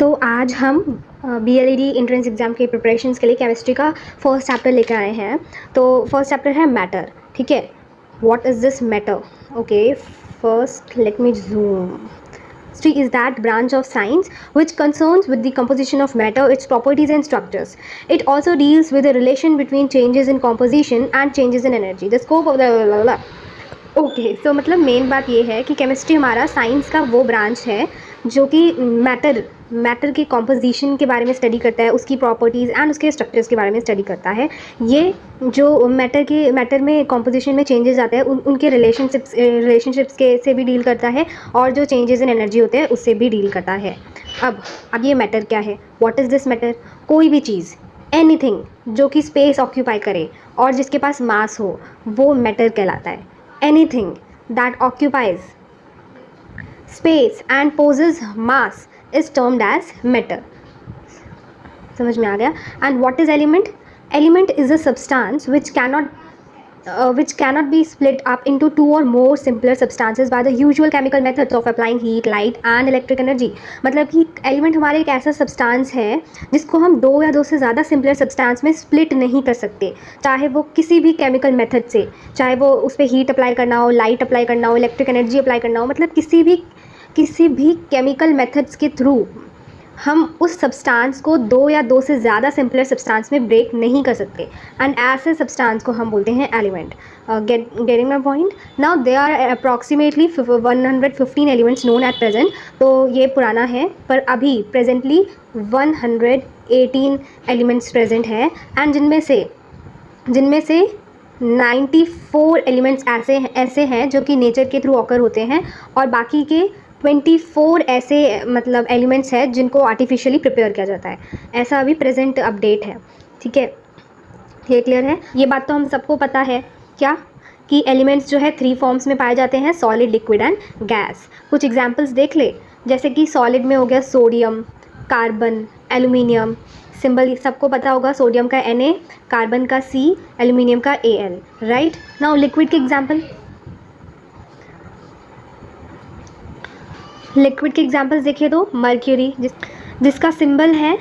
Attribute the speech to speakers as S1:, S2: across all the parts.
S1: तो आज हम BLED एंट्रेंस एग्ज़ाम के प्रिपरेशंस के लिए केमिस्ट्री का फर्स्ट चैप्टर लेकर आए हैं। तो फर्स्ट चैप्टर है मैटर, ठीक है। What is this matter? Okay, first let me zoom. Chemistry is that branch of science which concerns with the composition of matter, its properties and structures. It also deals with the relation between changes in composition and changes in energy. The scope of the okay so मतलब main बात ये है कि chemistry हमारा science का वो branch है जो कि मैटर की कॉम्पोजिशन के बारे में स्टडी करता है, उसकी प्रॉपर्टीज़ एंड उसके स्ट्रक्चर्स के बारे में स्टडी करता है। ये जो मैटर में कॉम्पोजिशन में चेंजेस आते हैं उनके रिलेशनशिप्स के से भी डील करता है, और जो चेंजेस इन एनर्जी होते हैं उससे भी डील करता है। अब ये मैटर क्या है? What is this matter? कोई भी चीज़, एनीथिंग जो कि स्पेस ऑक्यूपाई करे और जिसके पास मास हो, वो मैटर कहलाता है। Anything that occupies space and possesses mass is termed as matter. समझ में आ गया? And what is element? Element is a substance which cannot be split up into two or more simpler substances by the usual chemical methods of applying heat, light and electric energy. मतलब कि element हमारे एक ऐसा substance है जिसको हम दो या दो से ज़्यादा सिंपलर सब्सटेंस में स्प्लिट नहीं कर सकते, चाहे वो किसी भी केमिकल मेथड से, चाहे वो उस पर हीट अप्लाई करना हो, लाइट अप्लाई करना हो, इलेक्ट्रिक एनर्जी अप्लाई करना हो, मतलब किसी भी केमिकल मेथड्स के थ्रू हम उस सब्सटेंस को दो या दो से ज़्यादा सिंपलर सब्सटेंस में ब्रेक नहीं कर सकते, एंड ऐसे सब्सटेंस को हम बोलते हैं element. Getting my point? Now they are approximately 115 elements known at present. तो ये पुराना है, पर अभी प्रेजेंटली 118 एलिमेंट्स प्रेजेंट है, एंड जिनमें से 94 एलिमेंट्स ऐसे हैं जो कि नेचर के थ्रू ऑकर होते हैं, और बाकी के 24 ऐसे मतलब एलिमेंट्स हैं जिनको आर्टिफिशियली प्रिपेयर किया जाता है। ऐसा अभी प्रेजेंट अपडेट है, ठीक है। ये क्लियर है? ये बात तो हम सबको पता है क्या, कि एलिमेंट्स जो है 3 फॉर्म्स में पाए जाते हैं, सॉलिड, लिक्विड एंड गैस। कुछ एग्जांपल्स देख ले, जैसे कि सॉलिड में हो गया सोडियम, कार्बन, एल्यूमिनियम। सिंबल सबको पता होगा, सोडियम का Na, कार्बन का C, एल्यूमिनियम का Al, राइट। नाउ लिक्विड के एग्जांपल्स देखिए तो मर्क्यूरी, जिसका सिंबल है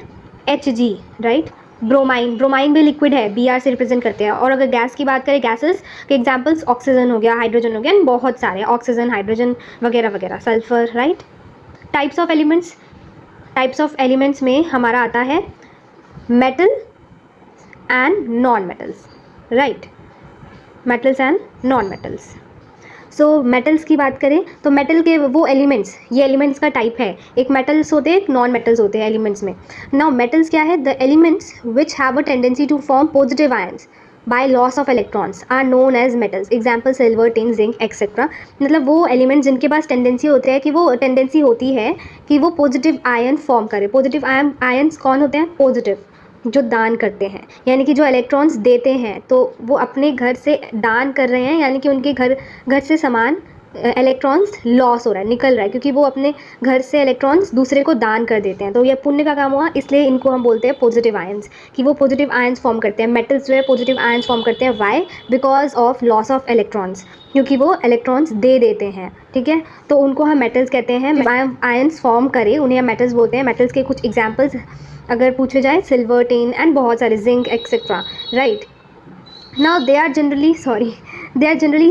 S1: Hg, राइट। ब्रोमाइन भी लिक्विड है, Br से रिप्रेजेंट करते हैं। और अगर गैस की बात करें, गैसेस के एग्जांपल्स ऑक्सीजन हो गया, हाइड्रोजन हो गया, एंड बहुत सारे, ऑक्सीजन, हाइड्रोजन वगैरह वगैरह, sulphur, right. Types of elements में हमारा आता है metal and non metals, right. Metals and non metals. So metals की बात करें तो मेटल के वो एलिमेंट्स, ये एलिमेंट्स का टाइप है, एक मेटल्स होते हैं, एक नॉन मेटल्स होते हैं एलिमेंट्स में। नाउ मेटल्स क्या है? The elements which have a tendency to form positive ions by loss of electrons are known as metals. Example silver, tin, zinc etcetera. मतलब वो एलिमेंट्स जिनके पास टेंडेंसी होती है कि वो पॉजिटिव आयन फॉर्म करे। पॉजिटिव आयन्स कौन होते हैं? पॉजिटिव, जो दान करते हैं, यानी कि जो इलेक्ट्रॉन्स देते हैं, तो वो अपने घर से दान कर रहे हैं, यानी कि उनके घर से सामान इलेक्ट्रॉन्स लॉस हो रहा है, निकल रहा है, क्योंकि वो अपने घर से इलेक्ट्रॉन्स दूसरे को दान कर देते हैं। तो ये पुण्य का काम हुआ, इसलिए इनको हम बोलते हैं पॉजिटिव आयंस, कि वो पॉजिटिव आयंस फॉर्म करते हैं। मेटल्स जो है पॉजिटिव आयंस फॉर्म करते हैं, why? Because of loss of electrons, क्योंकि वो इलेक्ट्रॉन्स दे देते हैं, ठीक है। तो उनको हम मेटल्स कहते हैं। आयंस फॉर्म करे उन्हें हम मेटल्स बोलते हैं। मेटल्स के कुछ एग्जाम्पल्स अगर पूछे जाए, सिल्वर, टिन एंड बहुत सारे, zinc etcetera, right. Now they are generally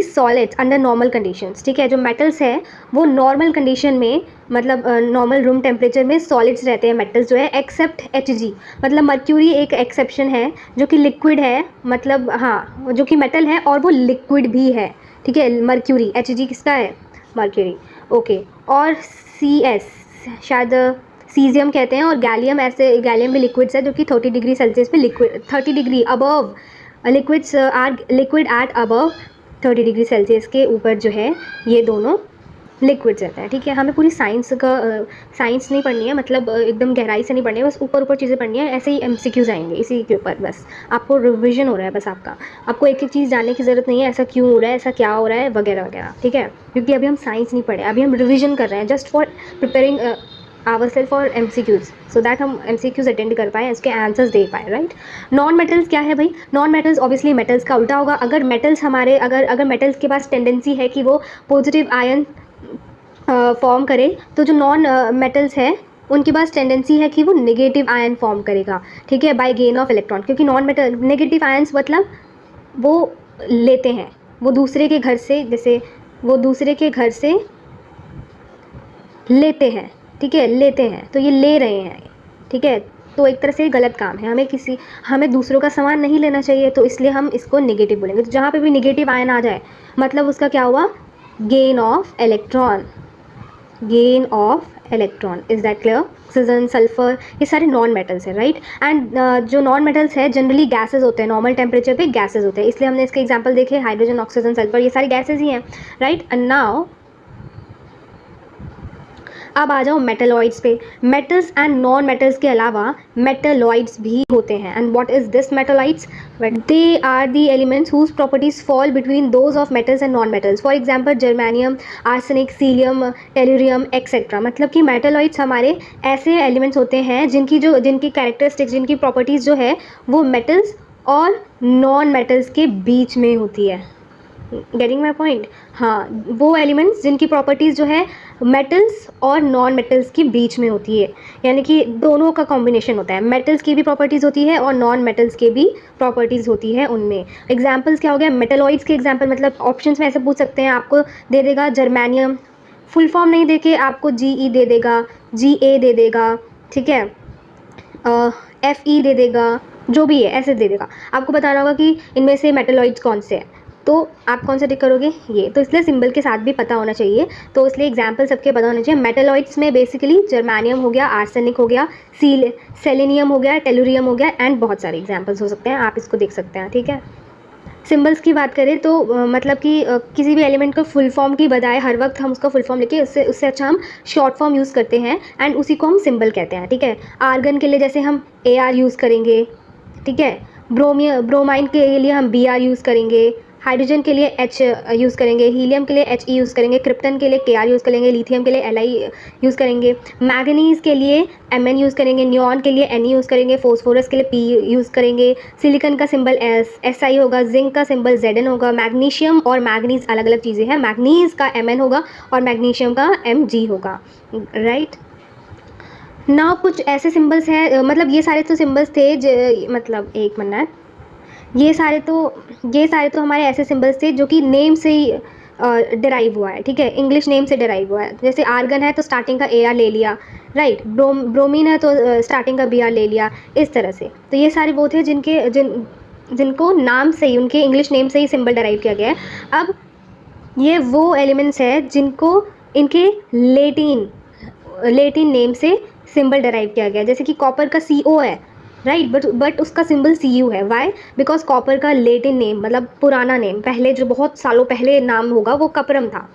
S1: solids under normal conditions, ठीक है। जो मेटल्स है वो नॉर्मल कंडीशन में, मतलब नॉर्मल रूम टेम्परेचर में सॉलिड्स रहते हैं मेटल्स जो है, एक्सेप्ट Hg। मतलब मर्क्यूरी एक एक्सेप्शन है जो कि लिक्विड है, मतलब हाँ, जो कि मेटल है और वो लिक्विड भी है, ठीक है। मर्क्यूरी, Hg किसका है? Mercury, okay. और Cs शायद सीजियम कहते हैं, और गैलियम भी लिक्विड्स है जो कि 30 डिग्री सेल्सियस पे liquid, 30 degree above, liquids are liquid at above 30 degree Celsius के ऊपर जो है ये दोनों लिक्विड्स रहता है, ठीक है। हमें पूरी साइंस नहीं पढ़नी है, मतलब एकदम गहराई से नहीं पढ़नी है, बस ऊपर चीज़ें पढ़नी है। ऐसे ही MCQs आएंगे इसी के ऊपर, बस आपको रिविजन हो रहा है, बस आपको एक चीज़ जानने की ज़रूरत नहीं है, ऐसा क्यों हो रहा है, ऐसा क्या हो रहा है, वगैरह वगैरह, ठीक है। क्योंकि अभी हम साइंस नहीं पढ़े, अभी हम रिविजन कर रहे हैं, just for preparing ourselves for MCQs, so that हम MCQs अटेंड कर पाए, इसके आंसर्स दे पाए, राइट। नॉन मेटल्स क्या है भाई? नॉन मेटल्स ऑब्वियसली मेटल्स का उल्टा होगा। अगर मेटल्स के पास टेंडेंसी है कि वो पॉजिटिव आयन फॉर्म करे, तो जो नॉन मेटल्स है उनके पास टेंडेंसी है कि वो नेगेटिव आयन फॉर्म करेगा, ठीक है, बाय गेन ऑफ इलेक्ट्रॉन, क्योंकि नॉन मेटल नेगेटिव आयन्स मतलब वो लेते हैं, वो दूसरे के घर से, जैसे वो दूसरे के घर से लेते हैं, ठीक है, लेते हैं, तो ये ले रहे हैं, ठीक है, तो एक तरह से गलत काम है, हमें दूसरों का सामान नहीं लेना चाहिए, तो इसलिए हम इसको नेगेटिव बोलेंगे। तो जहाँ पे भी नेगेटिव आयन आ जाए मतलब उसका क्या हुआ, gain of electron, gain of electron. Is that clear? Oxygen, sulphur, ये सारे नॉन मेटल्स हैं, राइट। एंड जो नॉन मेटल्स है जनरली गैसेज होते हैं, नॉर्मल टेम्परेचर पे गैसेज होते हैं, इसलिए हमने इसके एग्जांपल देखे, हाइड्रोजन, ऑक्सीजन, सल्फर, ये सारे गैसेज ही हैं, राइट। एंड नाउ अब आ जाओ मेटलॉइड्स पे। मेटल्स एंड नॉन मेटल्स के अलावा मेटलॉइड्स भी होते हैं। And what is this metalloids? They are the elements whose properties fall between those of metals and non metals. For example germanium, arsenic, silicon, tellurium etcetera. मतलब कि metalloids हमारे ऐसे elements होते हैं जिनकी कैरेक्टरिस्टिक्स, जिनकी प्रॉपर्टीज़ जो है वो मेटल्स और नॉन मेटल्स के बीच में होती है। Getting my point? हाँ, वो एलिमेंट्स जिनकी प्रॉपर्टीज़ जो है मेटल्स और नॉन मेटल्स के बीच में होती है, यानी कि दोनों का कॉम्बिनेशन होता है, मेटल्स की भी प्रॉपर्टीज़ होती है और नॉन मेटल्स के भी प्रॉपर्टीज़ होती है उनमें। एग्जाम्पल्स क्या हो गया मेटलॉइड्स के? एग्जाम्पल मतलब ऑप्शंस में ऐसे पूछ सकते हैं, आपको दे देगा जर्मेनियम, फुल फॉर्म नहीं दे के आपको GE दे देगा, GA दे देगा, ठीक है, FE दे देगा, जो भी है ऐसे दे देगा, आपको बताना होगा कि इनमें से मेटलॉइड्स कौन से हैं, तो आप कौन सा टिक करोगे? ये। तो इसलिए सिंबल के साथ भी पता होना चाहिए, तो इसलिए एग्जाम्पल सबके पता होना चाहिए। मेटलॉइड्स में बेसिकली जर्मेनियम हो गया, आर्सेनिक हो गया, सेलेनियम हो गया, टेलुरियम हो गया, एंड बहुत सारे एग्जाम्पल्स हो सकते हैं, आप इसको देख सकते हैं, ठीक है। सिंबल्स की बात करें तो मतलब कि किसी भी एलिमेंट को फुल फॉर्म की बजाय हर वक्त हम उसका फुल फॉर्म लेके उससे अच्छा हम शॉर्ट फॉर्म यूज़ करते हैं, एंड उसी को हम सिंबल कहते हैं, ठीक है। आर्गन के लिए जैसे हम AR यूज़ करेंगे, ठीक है, ब्रोमाइन के लिए हम BR यूज़ करेंगे, हाइड्रोजन के लिए H यूज़ करेंगे, हीलियम के लिए HE यूज़ करेंगे, क्रिप्टन के लिए KR यूज़ करेंगे, लिथियम के लिए Li यूज़ करेंगे, मैग्नीज़ के लिए Mn यूज़ करेंगे, नियॉन के लिए Ne यूज़ करेंगे, फॉस्फोरस के लिए P यूज़ करेंगे, सिलिकॉन का सिंबल Si होगा, जिंक का सिंबल Zn होगा, मैग्नीशियम और मैग्नीज़ अलग अलग चीज़ें हैं, मैग्नीज़ का Mn होगा और मैग्नीशियम का Mg होगा, राइट। ना कुछ ऐसे सिंबल्स हैं, मतलब ये सारे तो सिंबल्स थे मतलब एक मिनट, ये सारे तो हमारे ऐसे सिंबल्स थे जो कि नेम से ही डिराइव हुआ है, ठीक है, इंग्लिश नेम से डिराइव हुआ है। जैसे आर्गन है तो स्टार्टिंग का AR ले लिया, राइट, ब्रोमीन है तो स्टार्टिंग का BR ले लिया, इस तरह से। तो ये सारे वो थे जिनको नाम से ही, उनके इंग्लिश नेम से ही सिंबल डिराइव किया गया है। अब ये वो एलिमेंट्स हैं जिनको इनके लेटिन नेम से सिंबल डिराइव किया गया है। जैसे कि कॉपर का CO है, राइट, बट उसका सिंबल Cu है। वाई? बिकॉज कॉपर का लेटिन नेम मतलब पुराना नेम, पहले जो बहुत सालों पहले नाम होगा वो कपरम था,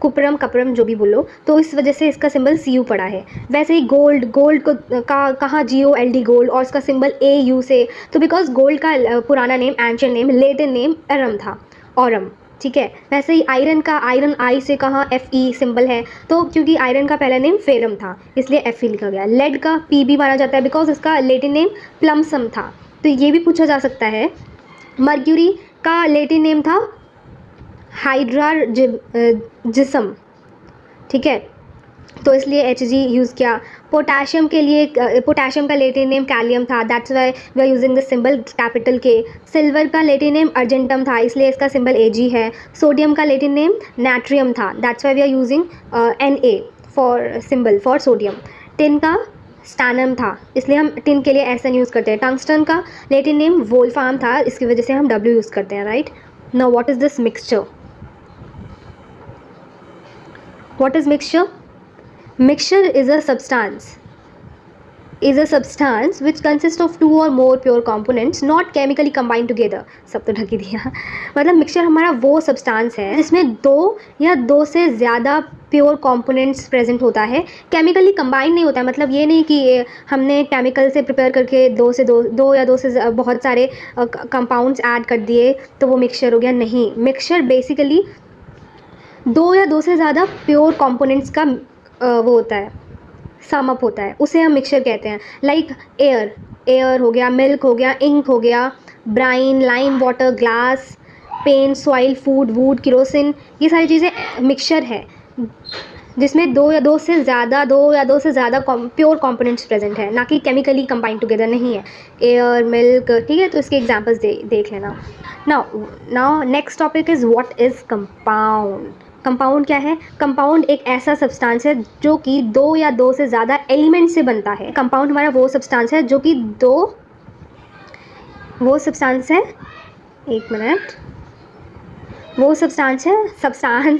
S1: कपरम जो भी बोलो, तो इस वजह से इसका सिंबल Cu पड़ा है। वैसे ही गोल्ड को कहाँ GOLD गोल्ड, और इसका सिंबल AU से, तो बिकॉज गोल्ड का पुराना name, ancient name, Latin name एरम था, औरम, ठीक है। वैसे ही आयरन I से कहाँ Fe सिंबल है, तो क्योंकि आयरन का पहला नेम फेरम था इसलिए Fe लिखा गया। लेड का Pb माना जाता है बिकॉज इसका लेटिन नेम प्लमसम था, तो ये भी पूछा जा सकता है। मर्क्यूरी का लेटिन नेम था हाइड्राजिसम, ठीक है, तो इसलिए Hg यूज़ किया। पोटाशियम के लिए पोटाशियम का लेटिन नेम कैलियम था, that's why we are using the symbol capital K। Silver का लेटिन नेम अर्जेंटम था, इसलिए इसका सिंबल Ag है। सोडियम का लेटिन नेम नाट्रियम था, that's why we are using Na for symbol for sodium. Tin का stannum था, इसलिए हम टिन के लिए Sn यूज़ करते हैं। टंगस्टन का लेटिन नेम वोल्फाम था, इसकी वजह से हम W यूज़ करते हैं, right. Now what is this mixture? What is mixture? Mixture is a substance which consists of two or more pure components not chemically combined together। सब तो ढक ही दिया। मतलब मिक्सचर हमारा वो सब्सटेंस है जिसमें दो या दो से ज़्यादा प्योर कंपोनेंट्स प्रेजेंट होता है, केमिकली कंबाइन नहीं होता है। मतलब ये नहीं कि हमने केमिकल से प्रिपेयर करके दो या दो से बहुत सारे कंपाउंड्स ऐड कर दिए तो वो मिक्सचर हो गया, नहीं। मिक्सचर बेसिकली दो या दो से ज़्यादा प्योर कंपोनेंट्स का वो होता है, सम अप होता है, उसे हम मिक्सचर कहते हैं। लाइक एयर हो गया, मिल्क हो गया, इंक हो गया, brine, lime water, glass, paint, soil, food, wood, kerosene, ये सारी चीज़ें मिक्सचर है। जिसमें दो या दो से ज़्यादा प्योर कंपोनेंट्स प्रेजेंट है, ना कि केमिकली कंबाइंड टुगेदर नहीं है, एयर, मिल्क, ठीक है। तो इसके एग्जांपल्स देख लेना। Now next topic is what is compound. Compound क्या है? कंपाउंड एक ऐसा सब्सटेंस है जो कि दो या दो से ज़्यादा एलिमेंट से बनता है। कंपाउंड हमारा वो सब्सटेंस है जो कि वो सब्सटेंस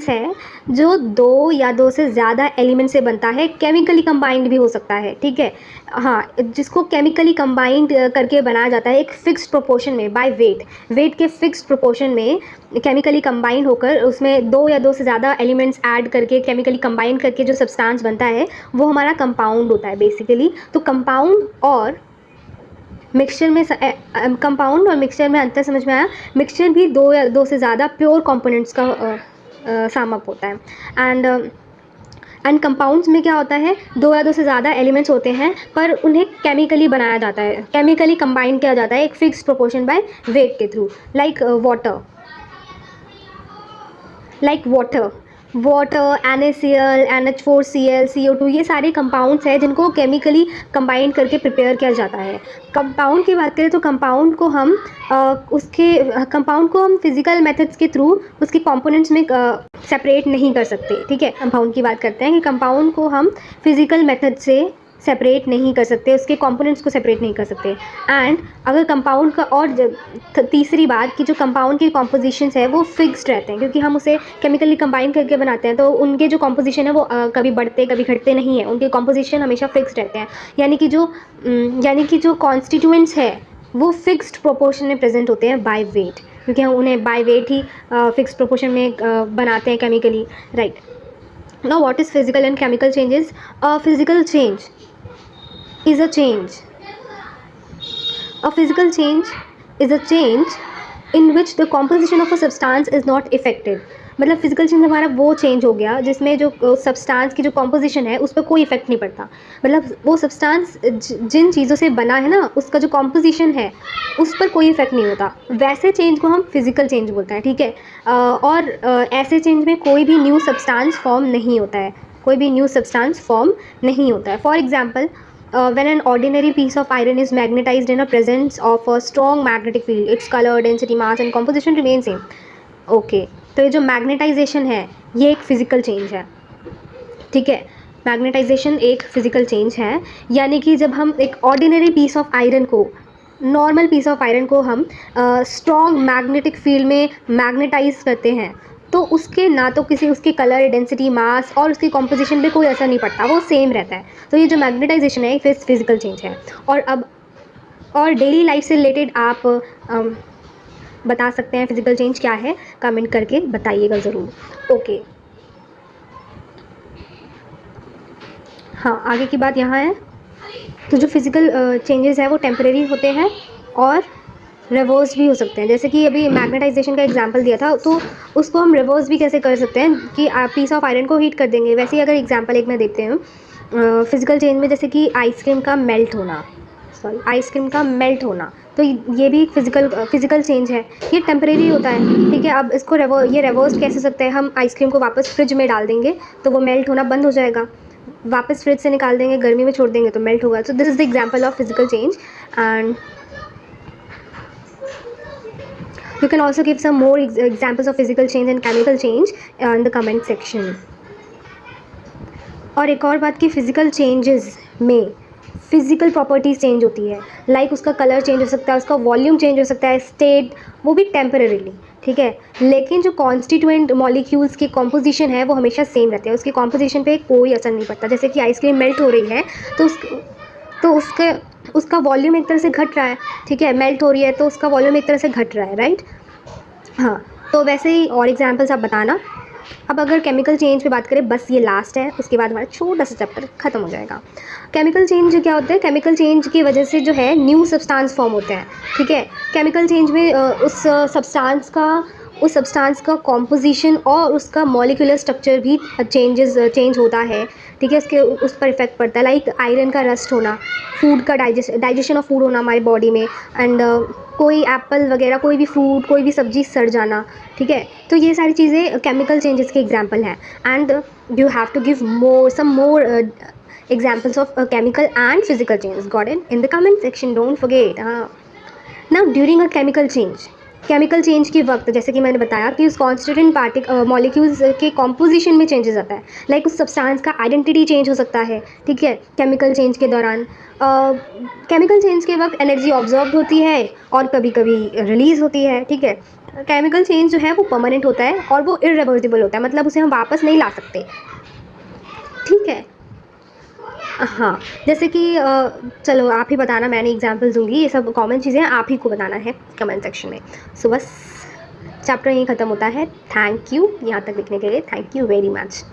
S1: है जो दो या दो से ज़्यादा एलिमेंट से बनता है, केमिकली कंबाइंड भी हो सकता है, ठीक है। हाँ, जिसको केमिकली कंबाइंड करके बनाया जाता है एक फिक्स्ड प्रोपोर्शन में बाय वेट के फिक्स्ड प्रोपोर्शन में केमिकली कंबाइंड होकर उसमें दो या दो से ज़्यादा एलिमेंट्स ऐड करके केमिकली कंबाइंड करके जो सब्सटेंस बनता है वो हमारा कंपाउंड होता है बेसिकली। तो कंपाउंड और मिक्सचर में कंपाउंड और मिक्सचर में अंतर समझ में आया। मिक्सचर भी दो से ज़्यादा प्योर कंपोनेंट्स का सामअप होता है। एंड कंपाउंड्स में क्या होता है, दो या दो से ज़्यादा एलिमेंट्स होते हैं पर उन्हें केमिकली बनाया जाता है, केमिकली कंबाइन किया जाता है एक फिक्स प्रोपोर्शन बाय वेट के through. Like water, NaCl, NH4Cl, CO2, ये सारे कंपाउंड्स हैं जिनको केमिकली कंबाइन करके प्रिपेयर किया जाता है। कंपाउंड की बात करें तो कंपाउंड को हम फिज़िकल मेथड्स के थ्रू उसके कंपोनेंट्स में सेपरेट नहीं कर सकते, ठीक है। कंपाउंड की बात करते हैं कि कंपाउंड को हम फिज़िकल मेथड से सेपरेट नहीं कर सकते, उसके कंपोनेंट्स को सेपरेट नहीं कर सकते। एंड अगर कंपाउंड का और तीसरी बात कि जो कंपाउंड के कॉम्पोजिशंस है वो फिक्स्ड रहते हैं, क्योंकि हम उसे केमिकली कंबाइन करके बनाते हैं तो उनके जो कॉम्पोजिशन है वो कभी बढ़ते कभी घटते नहीं है, उनके कॉम्पोजिशन हमेशा फिक्स्ड रहते हैं। यानी कि जो कॉन्स्टिट्यूएंट्स है वो फिक्स्ड प्रोपोर्शन में प्रेजेंट होते हैं बाय वेट, क्योंकि हम उन्हें by weight he fixed proportion में बनाते हैं chemically, right. Now what is physical and chemical changes? A physical change is a change. A physical change is a change in which the composition of a substance is not affected. मतलब physical change हमारा वो change हो गया जिसमें जो substance की जो composition है उस पर कोई इफेक्ट नहीं पड़ता। मतलब वो सब्सटेंस जिन चीज़ों से बना है ना उसका जो कॉम्पोजिशन है उस पर कोई इफेक्ट नहीं होता, वैसे चेंज को हम फिजिकल चेंज बोलते हैं, ठीक है। और ऐसे चेंज में कोई भी न्यू सब्सटेंस फॉर्म नहीं होता है, for example when an ordinary piece of iron is magnetized in a presence of a strong magnetic field, its color, density, mass and composition remain same. Okay, तो ये जो magnetisation है ये एक physical change है, ठीक है। मैग्नेटाइजेशन एक फ़िज़िकल चेंज है, यानी कि जब हम एक ऑर्डिनरी पीस ऑफ आयरन को, नॉर्मल पीस ऑफ आयरन को हम स्ट्रॉन्ग मैग्नेटिक फील्ड में मैग्नेटाइज करते हैं तो उसके ना तो किसी उसके कलर, डेंसिटी, मास और उसकी कॉम्पोजिशन पे कोई असर नहीं पड़ता, वो सेम रहता है। तो ये जो मैग्नेटाइजेशन है एक फ़िज़िकल चेंज है। और डेली लाइफ से रिलेटेड आप बता सकते हैं फिज़िकल चेंज क्या है, कमेंट करके बताइएगा ज़रूर। ओके, हाँ, आगे की बात यहाँ है। तो जो फिज़िकल चेंजेस है वो टेम्परेरी होते हैं और रिवर्स भी हो सकते हैं। जैसे कि अभी मैग्नेटाइजेशन का एग्जांपल दिया था तो उसको हम रिवर्स भी कैसे कर सकते हैं कि आप पीस ऑफ आयरन को हीट कर देंगे। वैसे ही अगर एग्जांपल एक मैं देते हैं फिज़िकल चेंज में, जैसे कि आइसक्रीम का मेल्ट होना, तो ये भी एक फिज़िकल चेंज है, ये टेम्परेरी होता है, ठीक है। अब इसको रिवर्स कैसे सकते हैं, हम आइसक्रीम को वापस फ्रिज में डाल देंगे तो वो मेल्ट होना बंद हो जाएगा, वापस फ्रिज से निकाल देंगे, गर्मी में छोड़ देंगे तो मेल्ट होगा। So this is the example of physical change and you can also give some more examples of physical change and chemical change in the comment section. और एक और बात कि फ़िज़िकल चेंजेस में फ़िज़िकल प्रॉपर्टीज़ चेंज होती है, like उसका colour change हो सकता है, उसका वॉल्यूम चेंज हो सकता है, स्टेट, वो भी टेम्परेरीली, ठीक है। लेकिन जो कॉन्स्टिट्यूएंट मॉलिक्यूल्स की कॉम्पोजिशन है वो हमेशा सेम रहती है, उसकी कॉम्पोजिशन पे कोई असर नहीं पड़ता। जैसे कि आइसक्रीम मेल्ट हो रही है तो उसका वॉल्यूम एक तरह से घट रहा है, ठीक है, मेल्ट हो रही है तो उसका वॉल्यूम एक तरह से घट रहा है, राइट। हाँ, तो वैसे ही और एग्जांपल्स आप बताना। अब अगर केमिकल चेंज पे बात करें, बस ये लास्ट है, उसके बाद हमारा छोटा सा चैप्टर ख़त्म हो जाएगा। केमिकल चेंज क्या होता है? केमिकल चेंज की वजह से जो है न्यू सब्सटेंस फॉर्म होते हैं, ठीक है। केमिकल चेंज में उस सब्सटेंस का उस सब्सटेंस का कॉम्पोजिशन और उसका मॉलिक्यूलर स्ट्रक्चर भी चेंज होता है, ठीक है, उसके उस पर इफेक्ट पड़ता है। लाइक आयरन का रस्ट होना, फूड का डाइजेशन ऑफ फूड होना हमारी बॉडी में, एंड कोई एप्पल वगैरह, कोई भी फ्रूट, कोई भी सब्जी सड़ जाना, ठीक है। तो ये सारी चीज़ें केमिकल चेंजेस के एग्जाम्पल हैं, and you have to give some more examples of chemical and physical changes. Got it? In the comment section, don't forget. Now during a chemical change के वक्त, जैसे कि मैंने बताया कि उस कॉन्स्टिट्यूएंट मॉलिक्यूल्स के कॉम्पोजिशन में चेंजेस आता है। लाइक उस सब्सटेंस का आइडेंटिटी चेंज हो सकता है, ठीक है, केमिकल चेंज के दौरान। केमिकल चेंज के वक्त एनर्जी ऑब्जॉर्ब होती है और कभी कभी रिलीज़ होती है, ठीक है। केमिकल चेंज जो है वो परमानेंट होता है और वो इरिवर्सिबल होता है, मतलब उसे हम वापस नहीं ला सकते, ठीक है। हाँ, जैसे कि चलो आप ही बताना, मैंने एग्जांपल दूंगी, ये सब कॉमन चीज़ें आप ही को बताना है कमेंट सेक्शन में। सो बस चैप्टर यहीं ख़त्म होता है। थैंक यू यहाँ तक देखने के लिए, थैंक यू वेरी मच।